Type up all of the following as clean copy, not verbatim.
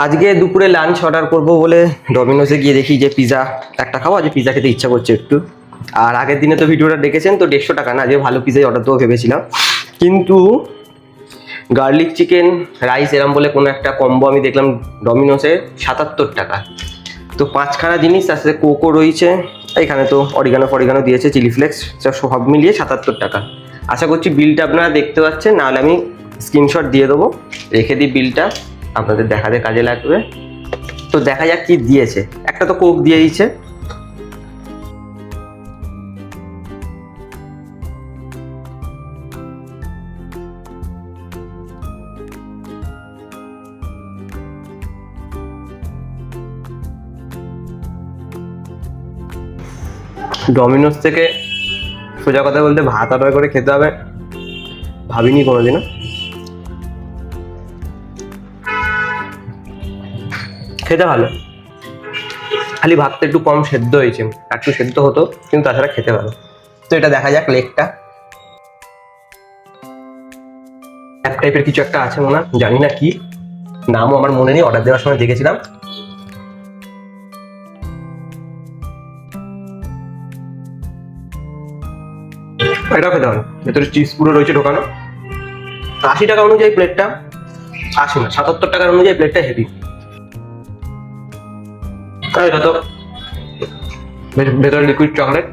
আজকে দুপুরে lunch order করব বলে ডমিনোসে গিয়ে দেখি যে পিজা একটা খাবো, আজ পিজা খেতে ইচ্ছা করছে একটু। আর আগের দিনে তো ভিডিওটা দেখেছেন, তো 150 টাকা না, যে ভালো পিজাই অর্ডার দেবো ভেবেছিলাম, কিন্তু গার্লিক চিকেন রাইস এরম বলে কোনো একটা কম্বো আমি দেখলাম ডমিনোসে 77 টাকা। তো 5খানা জিনিস, তার সাথে কোকো রয়েছে, এখানে তো অরিগানো দিয়েছে, চিলি ফ্লেক্স, সব মিলিয়ে 77 টাকা। আশা করছি বিলটা আপনারা দেখতে পাচ্ছেন, নাহলে আমি স্ক্রিনশট দিয়ে দেবো, রেখে দিই বিলটা, আপনাদের দেখাতে কাজে লাগবে। তো দেখা যাক কি দিয়েছে। একটা তো কোক দিয়ে দিয়েছে, ডমিনোস থেকে সোজা কথা বলতে ভাত অর্ডার করে খেতে হবে ভাবিনি কোনোদিনও। খেতে ভালো, খালি ভাতটা একটু কম সেদ্ধ হয়েছে, একটু সেদ্ধ হতো, কিন্তু তাছাড়া খেতে ভালো। তো এটা দেখা যাক, লেগটা এক টাইপের কিছু একটা আছে মনে হয়, জানি না কি নামও আমার মনে নেই, অর্ডার দেওয়ার সময় দেখেছিলাম। এটাও খেতে ভালো, ভেতরে চিজ পুরো রয়েছে ঢোকানো। 80 টাকা অনুযায়ী প্লেটটা, 80 না 77 টাকার অনুযায়ী প্লেটটা হেভি। আর এটা তো ভেতরে লিকুইড চকলেট,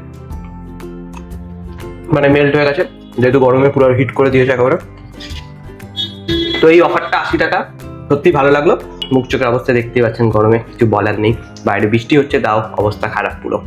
মানে মেল্ট হয়ে গেছে, যেহেতু গরমে পুরো হিট করে দিয়েছে একেবারে। তো এই অফারটা 80 টাকা, সত্যি ভালো লাগলো। মুখ চোখের অবস্থা দেখতেই পাচ্ছেন, গরমে কিছু বলার নেই, বাইরে বৃষ্টি হচ্ছে, তাও অবস্থা খারাপ পুরো।